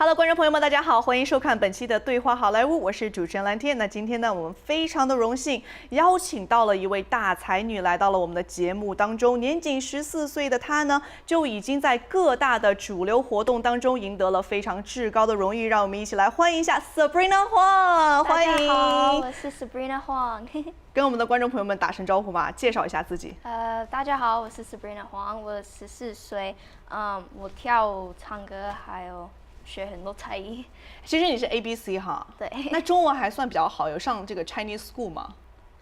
Hello， 观众朋友们，大家好，欢迎收看本期的对话好莱坞，我是主持人蓝天。那今天呢，我们非常的荣幸邀请到了一位大才女来到了我们的节目当中。年仅14岁的她呢，就已经在各大的主流活动当中赢得了非常至高的荣誉。让我们一起来欢迎一下 Sabrina Huang， 欢迎。大家好，我是 Sabrina Huang。跟我们的观众朋友们打声招呼吧，介绍一下自己。大家好，我是 Sabrina Huang， 我14岁，我跳舞、唱歌，还有学很多才艺。其实你是 ABC 哈，对。那中文还算比较好，有上这个 Chinese school 吗？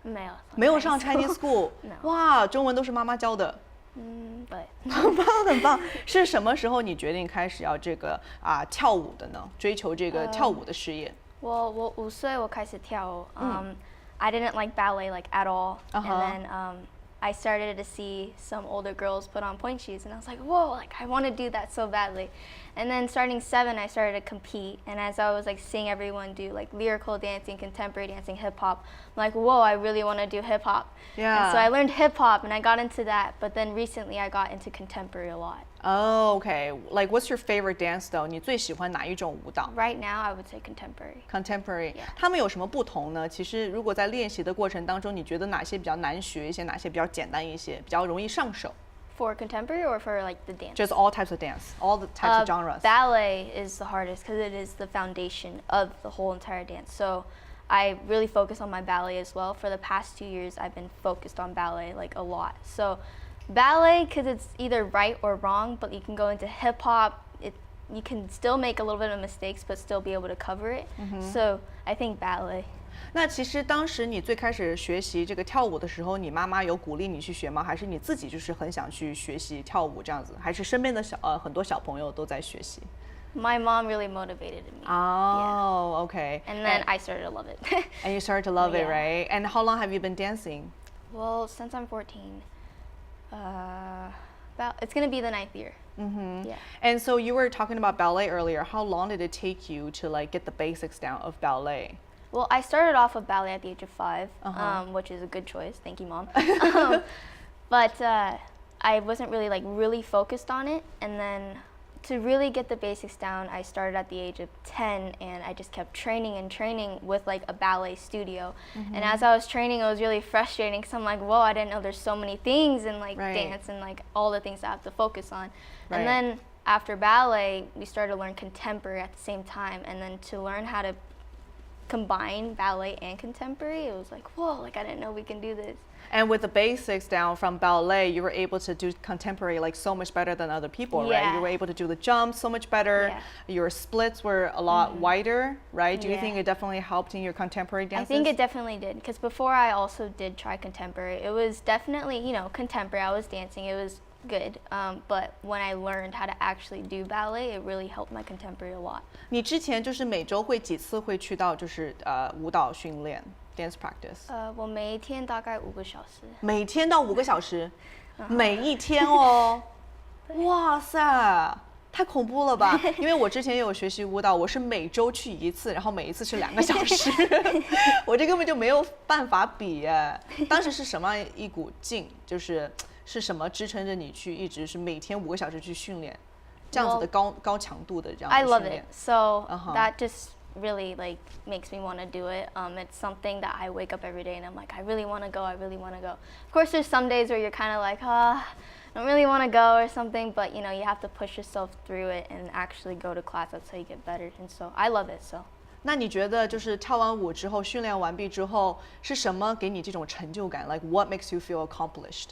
没有上 Chinese school。哇，中文都是妈妈教的。对。很棒，很棒。是什么时候你决定开始要这个跳舞的呢？追求这个跳舞的事业？我5岁我开始跳舞。I didn't like ballet like at all, and then I started to see some older girls put on point shoes, and I was like, whoa, like I want to do that so badly. And then starting 7, I started to compete, and as I was like seeing everyone do like lyrical dancing, contemporary dancing, hip hop, I'm like, whoa, I really want to do hip hop. Yeah. And so I learned hip hop, and I got into that. But then recently, I got into contemporary a lot. Oh, okay. Like, what's your favorite dance though? 你最喜欢哪一种舞蹈 Right now, I would say contemporary. Contemporary. Yeah. 他们有什么不同呢？其实，如果在练习的过程当中，你觉得哪些比较难学一些，哪些比较简单一些，比较容易上手？ For contemporary or for like the dance? Just all types of dance, all the types of genres. Ballet is the hardest because it is the foundation of the whole entire dance. So I really focus on my ballet as well. For the past 2 years, I've been focused on ballet like a lot. So ballet, because it's either right or wrong, but you can go into hip hop. You can still make a little bit of mistakes, but still be able to cover it. So I think ballet. 那其实当时你最开始学习这个跳舞的时候，你妈妈有鼓励你去学吗？还是你自己就是很想去学习跳舞这样子？还是身边的很多小朋友都在学习？ My mom really motivated me. Oh, okay. And then I started to love it. And you started to love it, Yeah. right? And how long have you been dancing? Well, since I'm 14, it's gonna be the 9th year. Yeah. And so you were talking about ballet earlier. How long did it take you to like get the basics down of ballet? Well, I started off with ballet at the age of 5, which is a good choice. Thank you, Mom. But I wasn't really focused on it. And then to really get the basics down, I started at the age of 10, and I just kept training and training with like a ballet studio. And as I was training, it was really frustrating because I'm like, whoa, I didn't know there's so many things in like dance and like all the things I have to focus on. And then after ballet, we started to learn contemporary at the same time. And then to learn how to combine ballet and contemporary, it was like, whoa, like I didn't know we can do this. And with the basics down from ballet, you were able to do contemporary like so much better than other people, right? You were able to do the jumps so much better. Your splits were a lot wider, right? Do you think it definitely helped in your contemporary dances? I think it definitely did, because before I also did try contemporary. It was definitely, you know, contemporary. I was dancing. It was good, but when I learned how to actually do ballet, it really helped my contemporary a lot. 你之前就是每周会几次会去到就是舞蹈训练 dance practice？ 我每一天大概5个小时。每天到5个小时，每一天哦，哇塞，太恐怖了吧！因为我之前也有学习舞蹈，我是每周去1次，然后每一次是2个小时，我这根本就没有办法比耶。当时是什么一股劲，是什么支撑着你去一直是每天5个小时去训练，这样子的高强度的这样的训练。 I love it, so that just really like makes me want to do it. It's something that I wake up every day and I'm like, I really want to go, I really want to go. Of course, there's some days where you're kind of like, I don't really want to go or something, but you know, you have to push yourself through it and actually go to class. That's how you get better, and so I love it. So. 那你觉得就是跳完舞之后，训练完毕之后，是什么给你这种成就感 ？Like what makes you feel accomplished?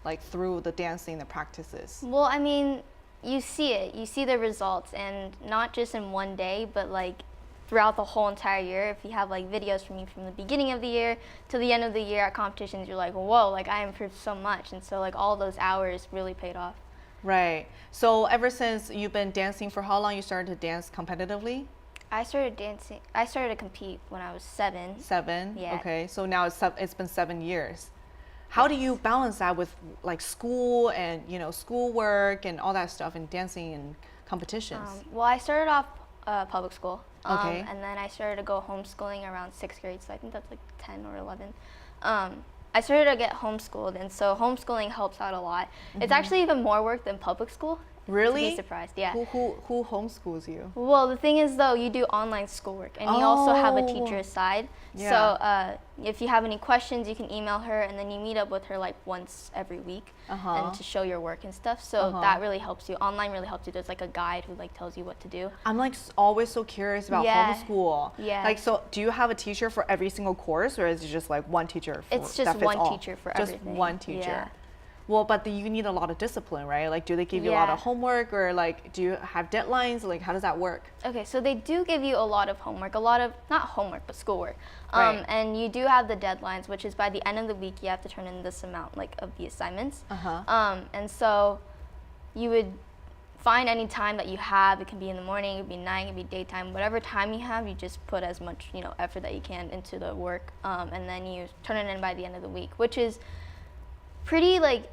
Like through the dancing, the practices? Well, I mean, you see it. You see the results, and not just in one day, but like throughout the whole entire year. If you have like videos from you from the beginning of the year to the end of the year at competitions, you're like, whoa, like I improved so much. And so like all those hours really paid off. Right. So ever since you've been dancing, for how long you started to dance competitively? I started to compete when I was 7. 7? Yeah. Okay, so now it's been 7 years. How do you balance that with like school and schoolwork and all that stuff and dancing and competitions? Well, I started off public school. Okay. And then I started to go homeschooling around 6th grade, so I think that's like 10 or 11. I started to get homeschooled, and so homeschooling helps out a lot. It's actually even more work than public school. Really? To be surprised, yeah. Who homeschools you? Well, the thing is, though, you do online schoolwork, and you also have a teacher aside. Yeah. So if you have any questions, you can email her, and then you meet up with her like once every week, and to show your work and stuff. So that really helps you. Online really helps you. There's like a guide who like tells you what to do. I'm like always so curious about homeschool. Yeah. Like, so do you have a teacher for every single course, or is it just like one teacher? It's just one teacher for everything. Just one teacher. Yeah. Well, but you need a lot of discipline, right? Like, do they give you a lot of homework, or like, do you have deadlines? Like, how does that work? Okay, so they do give you a lot of homework, not homework, but schoolwork. Right. And you do have the deadlines, which is by the end of the week, you have to turn in this amount, like, of the assignments. And so you would find any time that you have. It can be in the morning, it could be night, it could be daytime, whatever time you have, you just put as much, effort that you can into the work, and then you turn it in by the end of the week, which is pretty like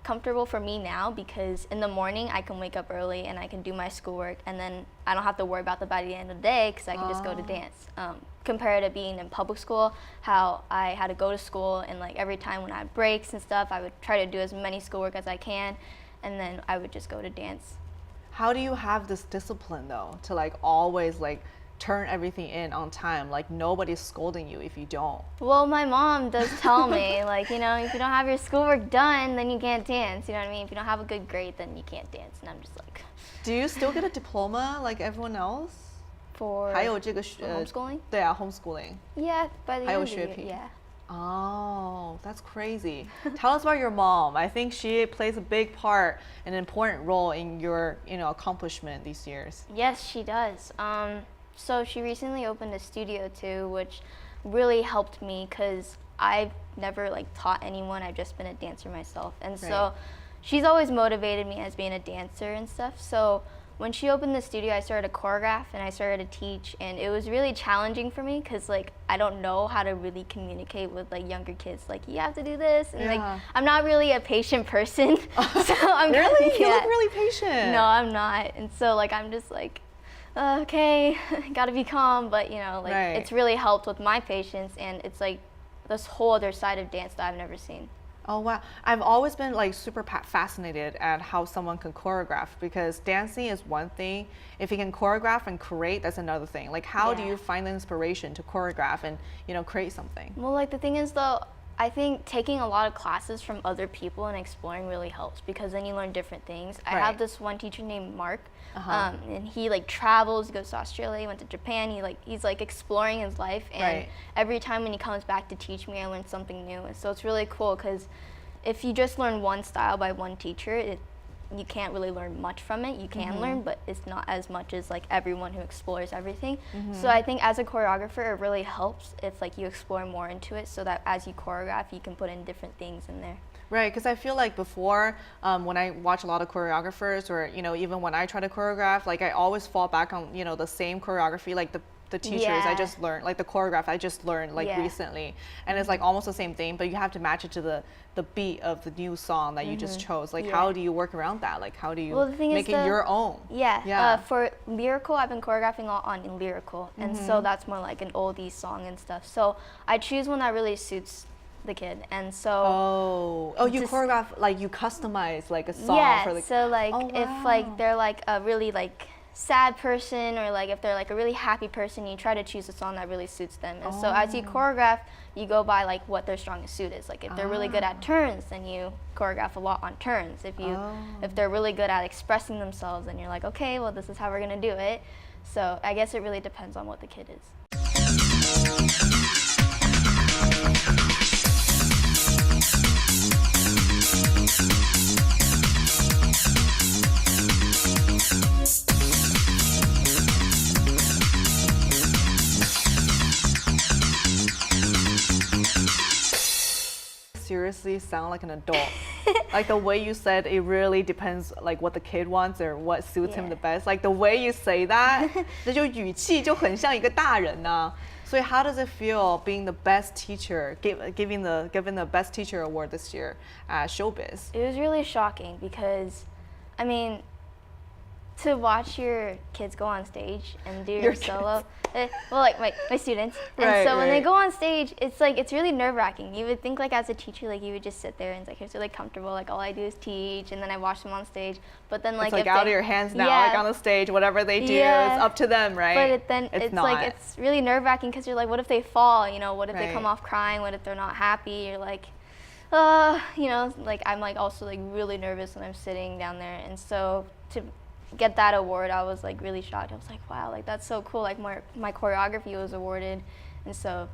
comfortable for me now, because in the morning I can wake up early and I can do my schoolwork, and then I don't have to worry about that by the end of the day, because I can just go to dance. Compared to being in public school, how I had to go to school, and like every time when I had breaks and stuff, I would try to do as many schoolwork as I can, and then I would just go to dance. How do you have this discipline though, to like always like turn everything in on time? Like, nobody's scolding you if you don't. Well, my mom does tell me, like, if you don't have your schoolwork done, then you can't dance. You know what I mean? If you don't have a good grade, then you can't dance. And I'm just like. Do you still get a diploma like everyone else? For 还有这个 homeschooling? 对啊 homeschooling. Yeah, by the end of the year, 还有学评 yeah. Oh, that's crazy. Tell us about your mom. I think she plays a big part, an important role in your, accomplishment these years. Yes, she does. So she recently opened a studio too, which really helped me, because I've never like taught anyone. I've just been a dancer myself, and so she's always motivated me as being a dancer and stuff. So when she opened the studio, I started to choreograph and I started to teach, and it was really challenging for me, because like I don't know how to really communicate with like younger kids. Like, you have to do this, and like I'm not really a patient person. So I'm Really? You look really patient. No, I'm not, and so like I'm just like. Okay, gotta be calm, but it's really helped with my patience, and it's like this whole other side of dance that I've never seen. Oh wow, I've always been like super fascinated at how someone can choreograph, because dancing is one thing, if you can choreograph and create, that's another thing. Like, how do you find the inspiration to choreograph and create something? Well, like the thing is though, I think taking a lot of classes from other people and exploring really helps, because then you learn different things. I have this one teacher named Mark, and he like travels, he goes to Australia, he went to Japan, he's like exploring his life, and every time when he comes back to teach me, I learn something new. And so it's really cool, because if you just learn one style by one teacher, you can't really learn much from it. You can learn, but it's not as much as like everyone who explores everything. So I think as a choreographer, it really helps if like you explore more into it, so that as you choreograph, you can put in different things in there. Right, because I feel like before, when I watch a lot of choreographers, or even when I try to choreograph, like I always fall back on the same choreography, like the teachers I just learned, like the choreograph I just learned like recently, and it's like almost the same thing, but you have to match it to the beat of the new song that you just chose. Like, how do you work around that? Like, how do you make it your own? For Lyrical, I've been choreographing on Lyrical, and so that's more like an oldies song and stuff. So I choose one that really suits the kid, and so you choreograph, like you customize like a song for the so like if like they're like a really like sad person, or like if they're like a really happy person, you try to choose a song that really suits them. And so as you choreograph, you go by like what their strongest suit is. Like if they're really good at turns, then you choreograph a lot on turns. If they're really good at expressing themselves, then you're like, okay, well, this is how we're gonna do it. So I guess it really depends on what the kid is. Seriously sound like an adult. Like the way you said, it really depends like what the kid wants or what suits him the best. Like the way you say that, 这就语气就很像一个大人呢。So how does it feel being the best teacher, given the best teacher award this year at Showbiz? It was really shocking, because, I mean, to watch your kids go on stage and do Your your solo. Well, like my students. And Right, so when they right. go on stage, it's really nerve-wracking. You would think like as a teacher, like you would just sit there and it's like it's really comfortable. Like all I do is teach, and then I watch them on stage. But then like It's like if out of they, your hands now, yeah, like on the stage, whatever they do, Yeah. it's up to them, right? But then it's not. like it's really nerve-wracking because you're like, what if they fall? You know, what if they come Right. off crying? What if they're not happy? You're like, you know, like I'm like also like really nervous when I'm sitting down there, and so to get that award, I was like really shocked. I was like, wow, like that's so cool. Like my choreography was awarded, and so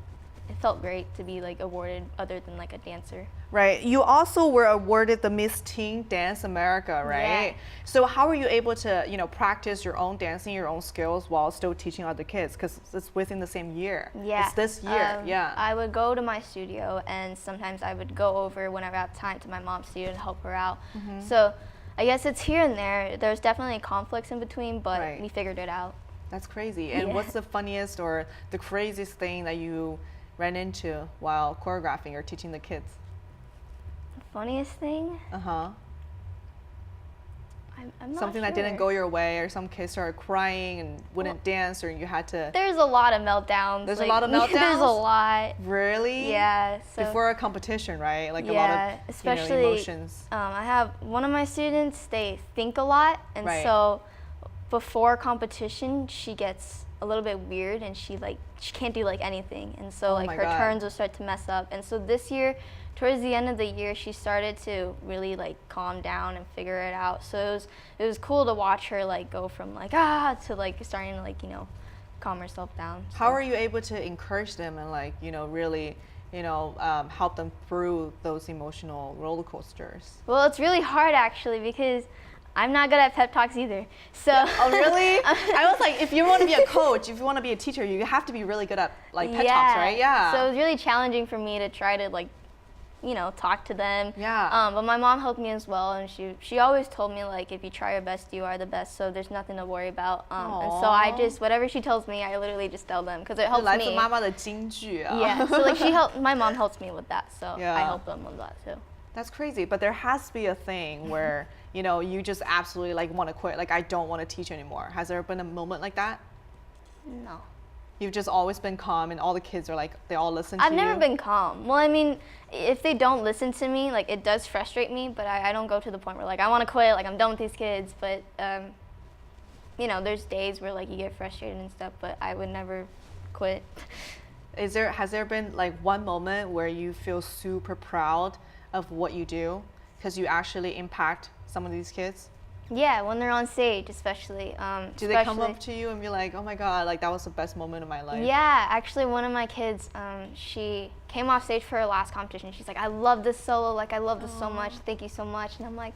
it felt great to be like awarded other than like a dancer. Right. You also were awarded the Miss Teen Dance America, right? Yeah. So how were you able to, practice your own dancing, your own skills while still teaching other kids? Because it's within the same year. Yeah. It's this year. Yeah. I would go to my studio, and sometimes I would go over whenever I have time to my mom's studio to help her out. Mm-hmm. So I guess it's here and there. There's definitely conflicts in between, but Right. we figured it out. That's crazy. And Yeah. what's the funniest or the craziest thing that you ran into while choreographing or teaching the kids? The funniest thing? Uh-huh. I'm not Something that didn't sure. go your way, or some kids started crying and wouldn't dance, or you had to... There's a lot of meltdowns. There's a lot of There's meltdowns? a lot. Really? Yeah. So Before a competition, right? Like a lot yeah, of especially emotions. I have one of my students. They think a lot, and Right. so before competition, she gets a little bit weird, and she can't do like anything, and so Oh like my her God. turns will start to mess up. And so this year, towards the end of the year, she started to really like calm down and figure it out. So it was cool to watch her like go from like to like starting to like calm herself down. How So- are you able to encourage them and really, help them through those emotional roller coasters? Well, it's really hard actually because I'm not good at pep talks either. So Oh, really? I was like, if you want to be a coach, if you want to be a teacher, you have to be really good at like pep talks, right? Yeah. So it was really challenging for me to try to like, talk to them. Yeah. But my mom helped me as well, and she always told me like, if you try your best, you are the best. So there's nothing to worry about. And so I Aw. just whatever she tells me, I literally just tell them because it helps 来自 me. 妈妈的金句啊。 Yeah. So like my mom helps me with that. So Yeah. I help them with that. So. That's crazy, but there has to be a thing where, you just absolutely like want to quit. Like, I don't want to teach anymore. Has there been a moment like that? No. You've just always been calm and all the kids are like, they all listen to you? I've never been calm. Well, I mean, if they don't listen to me, like it does frustrate me, but I don't go to the point where like I want to quit, like I'm done with these kids. But there's days where like you get frustrated and stuff, but I would never quit. Has there been like one moment where you feel super proud of what you do because you actually impact some of these kids? Yeah, when they're on stage, especially. Do they come up to you and be like, oh my God, like that was the best moment of my life? Yeah, actually one of my kids, she came off stage for her last competition. She's like, I love this solo, like I love this so much, thank you so much. And I'm like,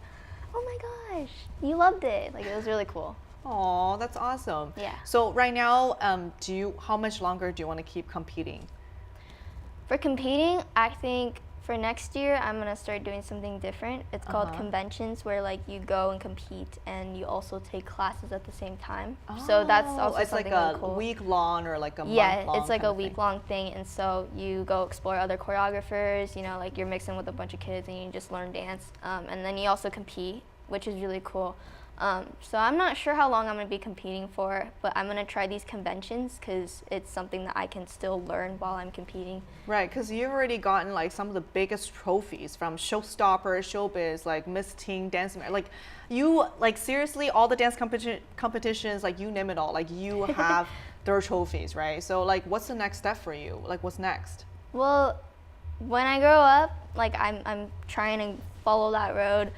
oh my gosh, you loved it. Like it was really cool. Oh, that's awesome. Yeah. So right now, how much longer do you want to keep competing? For competing, I think for next year, I'm gonna start doing something different. It's called conventions, where like you go and compete and you also take classes at the same time. So that's also it's something like a really cool. week long or like a month Yeah, long. it's like kind a of thing. week long thing, and so you go explore other choreographers. Like you're mixing with a bunch of kids and you just learn dance, and then you also compete, which is really cool. So I'm not sure how long I'm going to be competing for, but I'm going to try these conventions because it's something that I can still learn while I'm competing. Right, because you've already gotten like some of the biggest trophies from Showstopper, Showbiz, like Miss Teen Dance. Like you, like seriously, all the dance competitions, like you name it all, like you have their trophies, right? So like, what's the next step for you? Like, what's next? Well, when I grow up, like I'm trying to follow that road.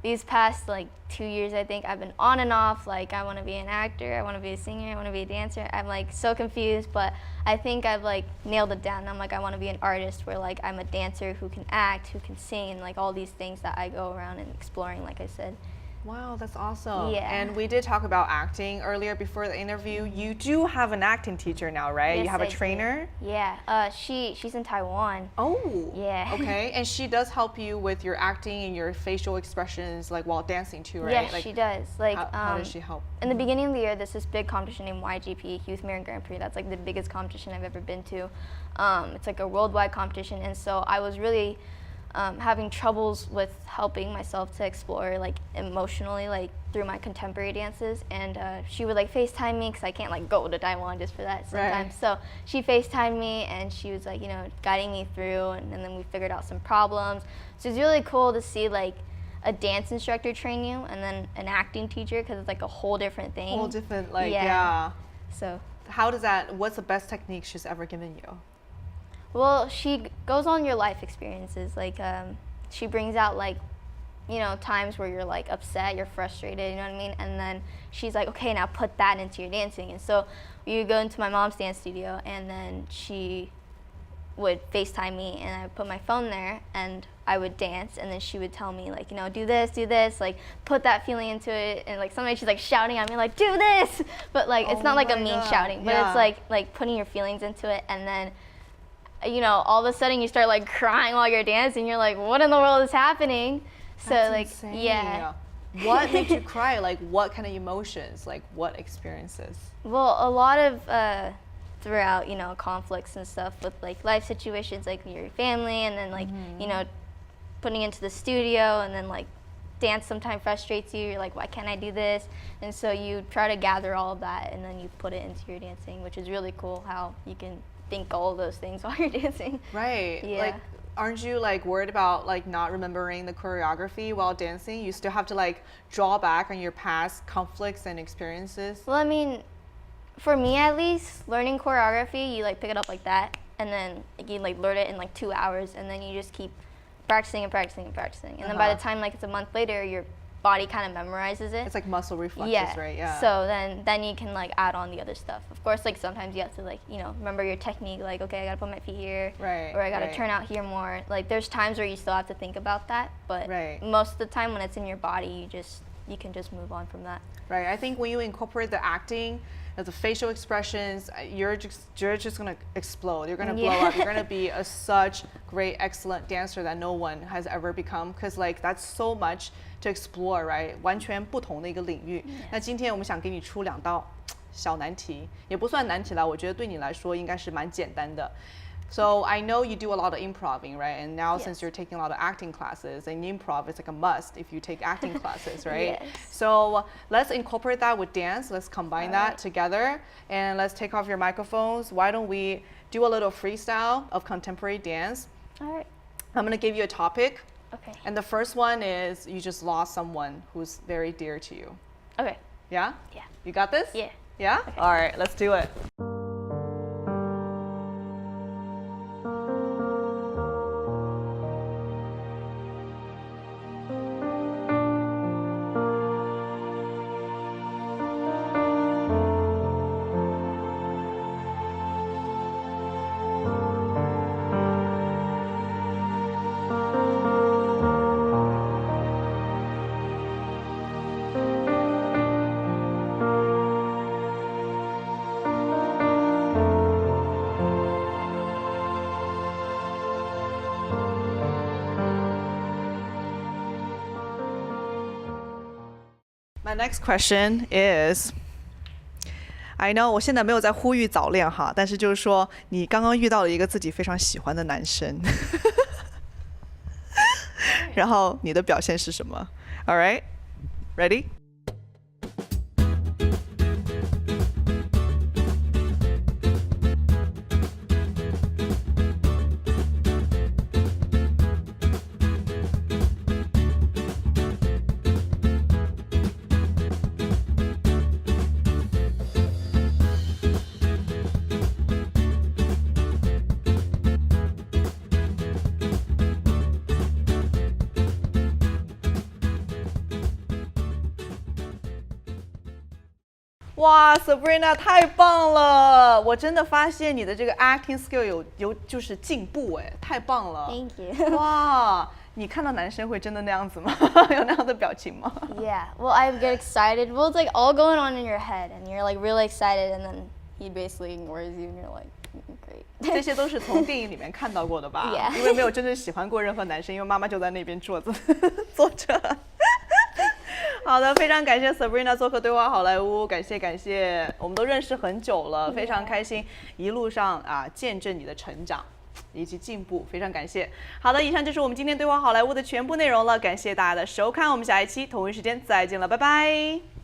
These past like 2 years, I think I've been on and off. Like I want to be an actor, I want to be a singer, I want to be a dancer. I'm like so confused, but I think I've like nailed it down. I'm like I want to be an artist where like I'm a dancer who can act, who can sing, and like all these things that I go around and exploring, like I said. Wow, that's awesome. Yeah. And we did talk about acting earlier before the interview. You do have an acting teacher now, right? Yes, you have a I do. trainer? Yeah, she's in Taiwan. Oh. Yeah. Okay, and she does help you with your acting and your facial expressions, like while dancing too, right? Yes, like, she does. Like how does she help? In the beginning of the year, there's this big competition named YGP, Youth Marin Grand Prix. That's like the biggest competition I've ever been to. It's like a worldwide competition, and so I was really having troubles with helping myself to explore like emotionally like through my contemporary dances, and she would like FaceTime me because I can't like go to Taiwan just for that sometimes. So she FaceTimed me and she was like, you know, guiding me through, and then we figured out some problems. So it's really cool to see like a dance instructor train you and then an acting teacher, because it's like a whole different thing. Whole different, like, yeah. So how does that, what's the best technique she's ever given you? Well, she goes on your life experiences. Like, she brings out like, you know, times where you're like upset, you're frustrated, you know what I mean? And then she's like, okay, now put that into your dancing. And so you go into my mom's dance studio, and then she would FaceTime me, and I would put my phone there, and I would dance, and then she would tell me like, you know, do this, like put that feeling into it. And like sometimes she's like shouting at me like, do this, but like it's not like a mean shouting, but it's like putting your feelings into it. And then, you know, all of a sudden you start like crying while you're dancing. You're like, what in the world is happening? So That's like, insane. yeah. What made you cry? Like, what kind of emotions? Like, what experiences? Well, a lot of throughout, you know, conflicts and stuff with like life situations, like your family, and then like, you know, putting into the studio, and then like dance sometimes frustrates you. You're like, why can't I do this? And so you try to gather all of that, and then you put it into your dancing, which is really cool how you can think all of those things while you're dancing. Right. Yeah. Like, aren't you like worried about like not remembering the choreography while dancing? You still have to like draw back on your past conflicts and experiences? Well, I mean, for me at least, learning choreography, you like pick it up like that, and then like, you like learn it in like 2 hours, and then you just keep practicing and practicing and practicing. And then by the time like it's a month later, your body kind of memorizes it. It's like muscle reflexes, right? Yeah. So then you can like add on the other stuff. Of course, like sometimes you have to like, you know, remember your technique. Like, okay, I gotta put my feet here, right, or I gotta turn out here more. Like, there's times where you still have to think about that, but most of the time when it's in your body, you can just move on from that. Right. I think when you incorporate the acting, the facial expressions, you're just gonna explode. You're gonna blow up. You're gonna be such great, excellent dancer that no one has ever become. Because like that's so much to explore, right? 完全不同的一个领域。那今天我们想给你出2道小难题，也不算难题啦，我觉得对你来说应该是蛮简单的。So I know you do a lot of improving, right? And now since you're taking a lot of acting classes, and improv is like a must if you take acting classes, right? So let's incorporate that with dance. Let's combine that together, and let's take off your microphones. Why don't we do a little freestyle of contemporary dance? All right. I'm gonna give you a topic. Okay. And the first one is you just lost someone who's very dear to you. Okay. Yeah? Yeah. You got this? Yeah. Yeah? Okay. All right, let's do it. My next question is, I know 我现在没有在呼吁早恋哈，但是就是说你刚刚遇到了一个自己非常喜欢的男生，然后你的表现是什么 ？All right, ready?哇 ，Sabrina 太棒了！我真的发现你的这个 acting skill 就是进步哎，太棒了 Thank you. 哇，你看到男生会真的那样子吗？有那样的表情吗 Yeah. Well, I get excited. Well, it's like all going on in your head, and you're like really excited, and then he basically ignores you, and you're like, great. 这些都是从电影里面看到过的吧 Yeah. 因为没有真正喜欢过任何男生，因为妈妈就在那边坐着。好的，非常感谢 Sabrina 做客对话好莱坞，感谢，我们都认识很久了，非常开心，一路上见证你的成长，以及进步，非常感谢。好的，以上就是我们今天对话好莱坞的全部内容了，感谢大家的收看，我们下一期同一时间再见了，拜拜。